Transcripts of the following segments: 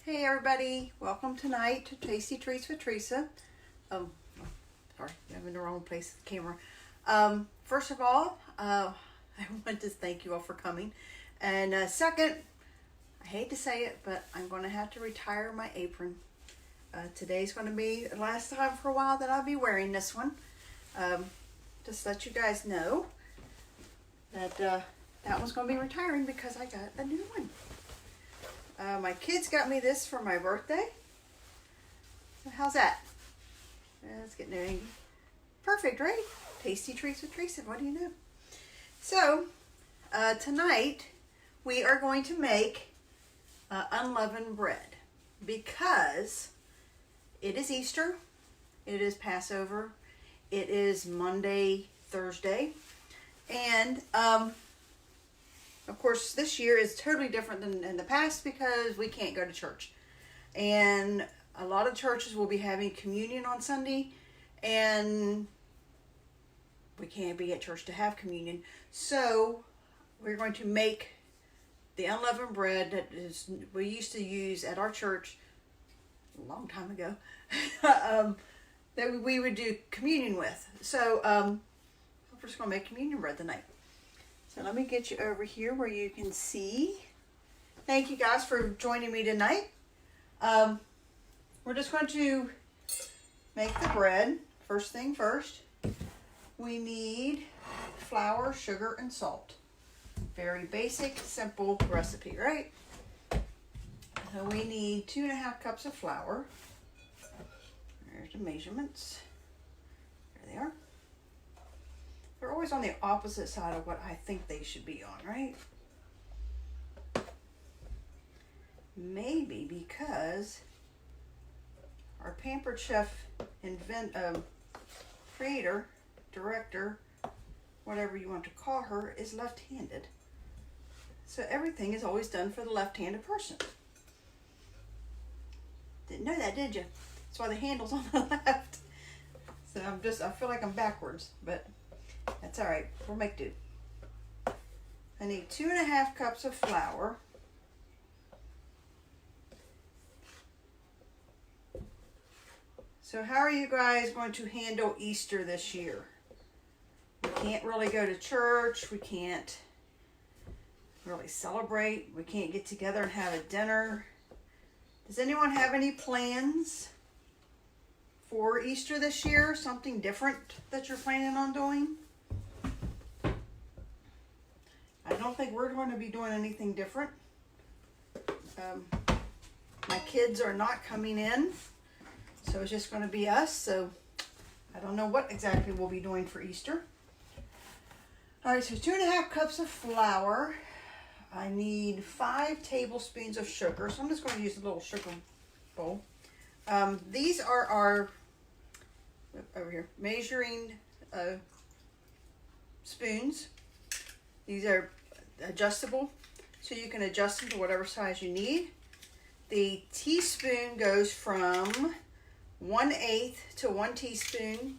Hey everybody, welcome tonight to Tasty Treats with Teresa. Sorry, I'm in the wrong place with the camera. First of all, I want to thank you all for coming. And second, I hate to say it, but I'm going to have to retire my apron. Today's going to be the last time for a while that I'll be wearing this one. Just to let you guys know that that one's going to be retiring because I got a new one. My kids got me this for my birthday. So how's that? It's getting angry. Perfect, right? Tasty Treats with Teresa. What do you know? So, tonight we are going to make unleavened bread because it is Easter. It is Passover. It is Monday, Thursday. And, of course, this year is totally different than in the past because we can't go to church. And a lot of churches will be having communion on Sunday, and we can't be at church to have communion. So we're going to make the unleavened bread that we used to use at our church a long time ago that we would do communion with. So we're just going to make communion bread tonight. So let me get you over here where you can see. Thank you guys for joining me tonight. We're just going to make the bread. First thing first, we need flour, sugar, and salt. Very basic, simple recipe, right? So we need 2.5 cups of flour. There's the measurements. There they are. They're always on the opposite side of what I think they should be on, right? Maybe because our pampered chef, creator, director, whatever you want to call her, is left-handed. So everything is always done for the left-handed person. Didn't know that, did you? That's why the handle's on the left. So I feel like I'm backwards, but that's all right. We'll make do. I need 2.5 cups of flour. So how are you guys going to handle Easter this year? We can't really go to church. We can't really celebrate. We can't get together and have a dinner. Does anyone have any plans for Easter this year? Something different that you're planning on doing? I don't think we're going to be doing anything different. My kids are not coming in, so it's just going to be us. So I don't know what exactly we'll be doing for Easter. All right, so 2.5 cups of flour. I need 5 tablespoons of sugar. So I'm just going to use a little sugar bowl. These are our, over here, measuring spoons. These are adjustable, so you can adjust them to whatever size you need. The teaspoon goes from 1/8 to 1 teaspoon,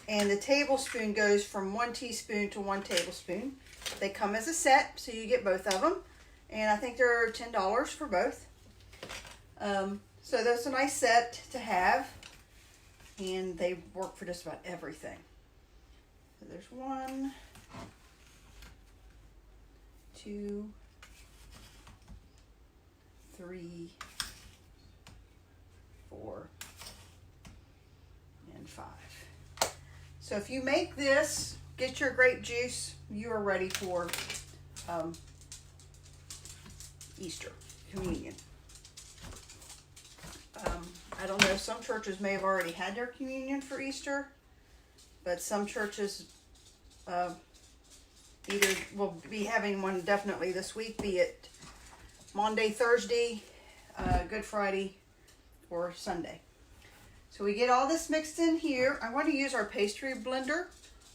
and the tablespoon goes from 1 teaspoon to 1 tablespoon. They come as a set, so you get both of them, and I think they're $10 for both. So that's a nice set to have, and they work for just about everything. So there's 1, 2, 3, 4, and 5. So if you make this, get your grape juice, you are ready for Easter communion. I don't know, some churches may have already had their communion for Easter, but some churches either will be having one definitely this week, be it Monday, Thursday, Good Friday, or Sunday. So we get all this mixed in here. I want to use our pastry blender.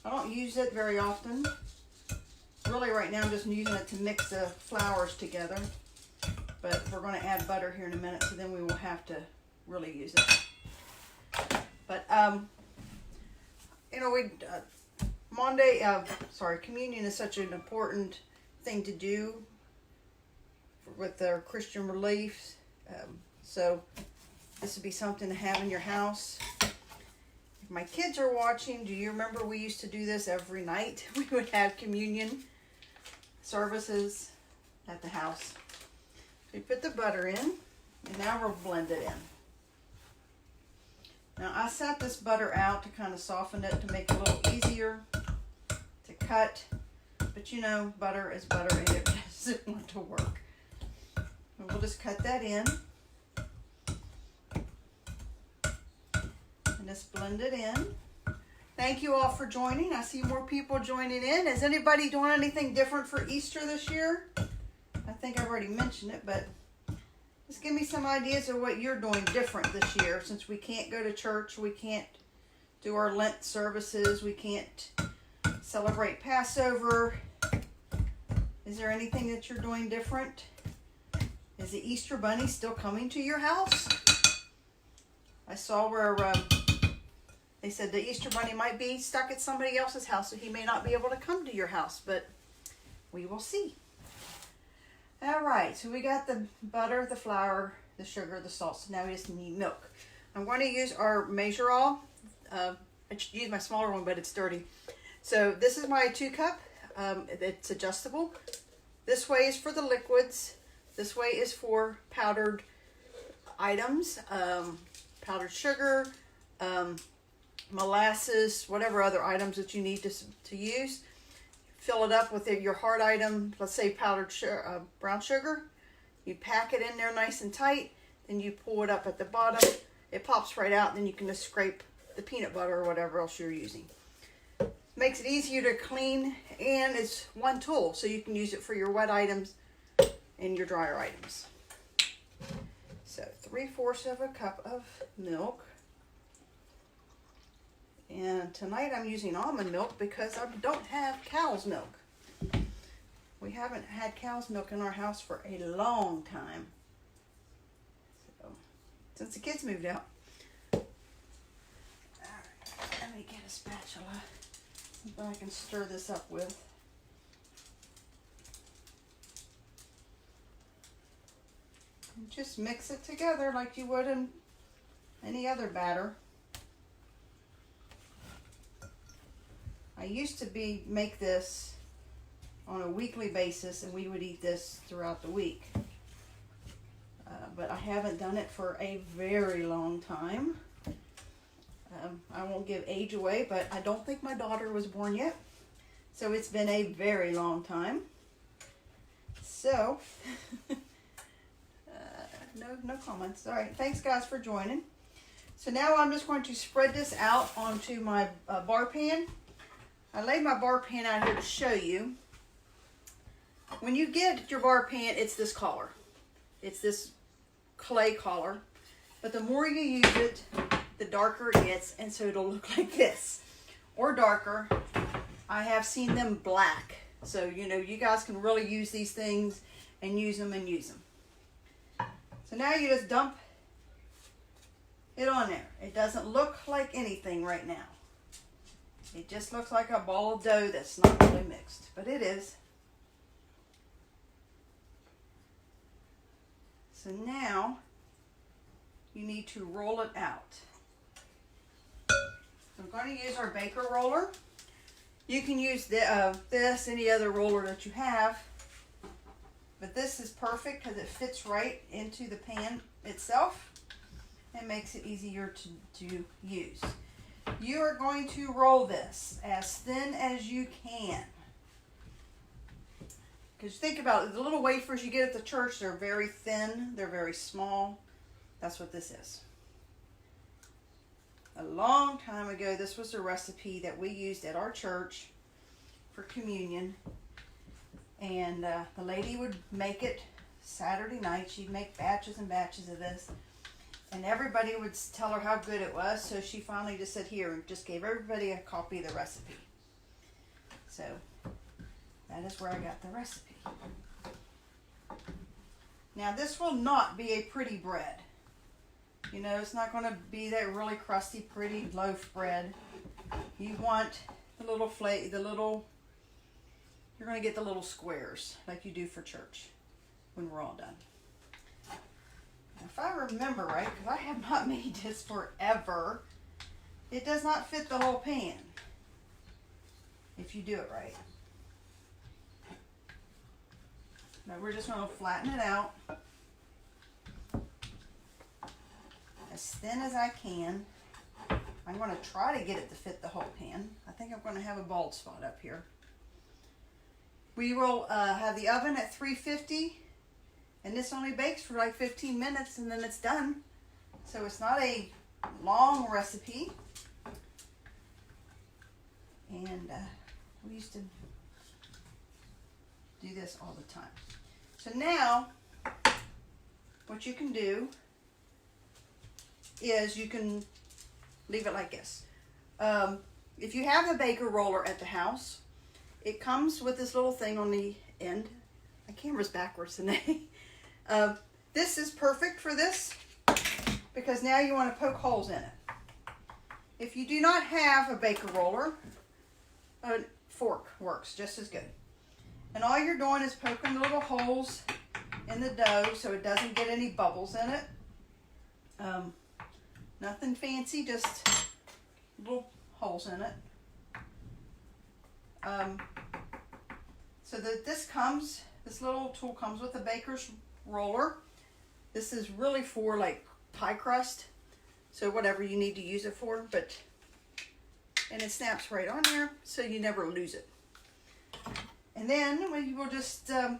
I don't use it very often. Really right now I'm just using it to mix the flours together. But we're going to add butter here in a minute, so then we will have to really use it. But, you know, communion is such an important thing to do with our Christian beliefs. So this would be something to have in your house. If my kids are watching, do you remember we used to do this every night? We would have communion services at the house. We put the butter in, and now we'll blend it in. Now I set this butter out to kind of soften it, to make it a little easier to cut. But you know, butter is butter and it doesn't want to work. And we'll just cut that in. And just blend it in. Thank you all for joining. I see more people joining in. Is anybody doing anything different for Easter this year? I think I've already mentioned it, but just give me some ideas of what you're doing different this year, since we can't go to church, we can't do our Lent services, we can't celebrate Passover. Is there anything that you're doing different? Is the Easter Bunny still coming to your house? I saw where they said the Easter Bunny might be stuck at somebody else's house, so he may not be able to come to your house, but we will see. All right, so we got the butter, the flour, the sugar, the salt. So now we just need milk. I'm going to use our measure all. I should use my smaller one, but it's dirty. So this is my 2 cup. It's adjustable. This way is for the liquids. This way is for powdered items, powdered sugar, molasses, whatever other items that you need to use. Fill it up with your hard item, let's say powdered brown sugar. You pack it in there nice and tight, then you pull it up at the bottom. It pops right out, and then you can just scrape the peanut butter or whatever else you're using. Makes it easier to clean, and it's one tool, so you can use it for your wet items and your drier items. So 3/4 of a cup of milk. And tonight I'm using almond milk because I don't have cow's milk. We haven't had cow's milk in our house for a long time. So, since the kids moved out. Alright, let me get a spatula. Something I can stir this up with. And just mix it together like you would in any other batter. I used to make this on a weekly basis, and we would eat this throughout the week. But I haven't done it for a very long time. I won't give age away, but I don't think my daughter was born yet. So it's been a very long time. So, no comments. All right, thanks guys for joining. So now I'm just going to spread this out onto my bar pan. I laid my bar pan out here to show you. When you get your bar pan, it's this color. It's this clay color. But the more you use it, the darker it gets, and so it'll look like this. Or darker. I have seen them black. So, you know, you guys can really use these things and use them and use them. So now you just dump it on there. It doesn't look like anything right now. It just looks like a ball of dough that's not really mixed, but it is. So now you need to roll it out. I'm going to use our baker roller. You can use this, any other roller that you have, but this is perfect because it fits right into the pan itself and makes it easier to use. You are going to roll this as thin as you can. Because think about it, the little wafers you get at the church, they're very thin, they're very small. That's what this is. A long time ago, this was a recipe that we used at our church for communion. And the lady would make it Saturday night. She'd make batches and batches of this. And everybody would tell her how good it was, so she finally just said, here, and just gave everybody a copy of the recipe. So, that is where I got the recipe. Now, this will not be a pretty bread. You know, it's not going to be that really crusty, pretty loaf bread. You want the little you're going to get the little squares, like you do for church, when we're all done. If I remember right, because I have not made this forever, it does not fit the whole pan if you do it right. Now we're just going to flatten it out as thin as I can. I'm going to try to get it to fit the whole pan. I think I'm going to have a bald spot up here. We will have the oven at 350, and this only bakes for like 15 minutes and then it's done. So it's not a long recipe. And we used to do this all the time. So now, what you can do is you can leave it like this. If you have a baker roller at the house, it comes with this little thing on the end. My camera's backwards today. This is perfect for this because now you want to poke holes in it. If you do not have a baker roller, a fork works just as good. And all you're doing is poking the little holes in the dough so it doesn't get any bubbles in it. Nothing fancy, just little holes in it. So that this little tool comes with a baker's roller. This is really for like pie crust, so whatever you need to use it for, and it snaps right on there so you never lose it. And then we will just can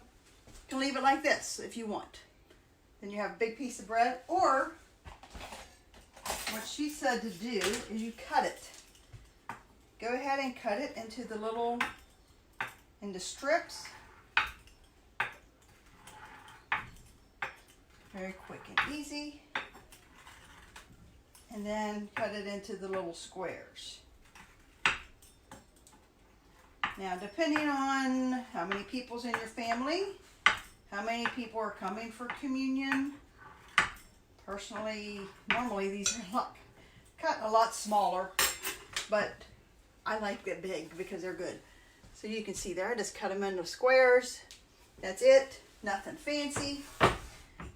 leave it like this if you want. Then you have a big piece of bread, or what she said to do is you cut it. Go ahead and cut it into strips. Very quick and easy. And then cut it into the little squares. Now, depending on how many people's in your family, how many people are coming for communion, personally, normally these are cut a lot smaller, but I like it big because they're good. So you can see there, I just cut them into squares. That's it, nothing fancy.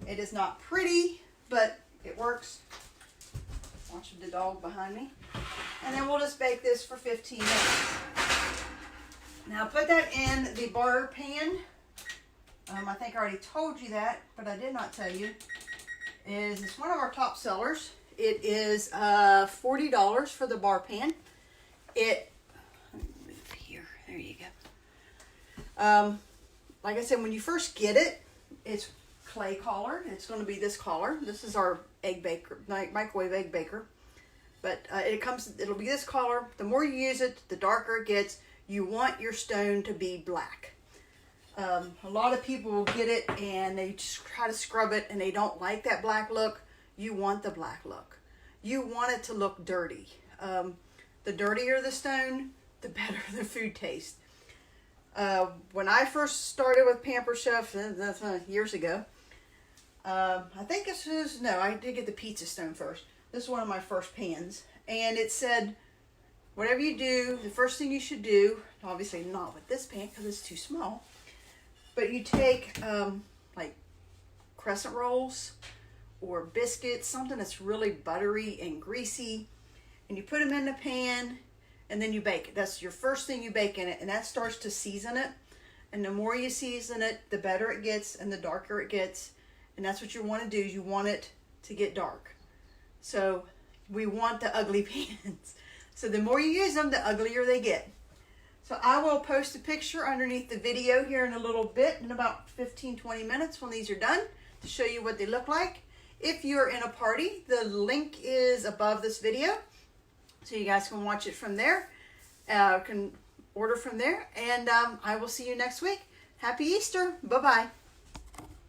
It is not pretty, but it works. Watch the dog behind me. And then we'll just bake this for 15 minutes. Now put that in the bar pan. I think I already told you that, but I did not tell you. It's one of our top sellers. It is $40 for the bar pan. Let me move here. There you go. Like I said, when you first get it, it's clay collared. It's going to be this collar. This is our egg baker, microwave egg baker. But it'll be this collar. The more you use it, the darker it gets. You want your stone to be black. A lot of people will get it and they just try to scrub it and they don't like that black look. You want the black look. You want it to look dirty. The dirtier the stone, the better the food tastes. When I first started with Pamper Chef, that's years ago, I think I did get the pizza stone first. This is one of my first pans. And it said, whatever you do, the first thing you should do, obviously not with this pan because it's too small, but you take like crescent rolls or biscuits, something that's really buttery and greasy, and you put them in the pan and then you bake it. That's your first thing you bake in it, and that starts to season it. And the more you season it, the better it gets and the darker it gets. And that's what you want to do, is you want it to get dark. So we want the ugly pans. So the more you use them, the uglier they get. So I will post a picture underneath the video here in a little bit, in about 15-20 minutes when these are done, to show you what they look like. If you're in a party, the link is above this video, so you guys can watch it from there, can order from there, and I will see you next week. Happy Easter. Bye-bye.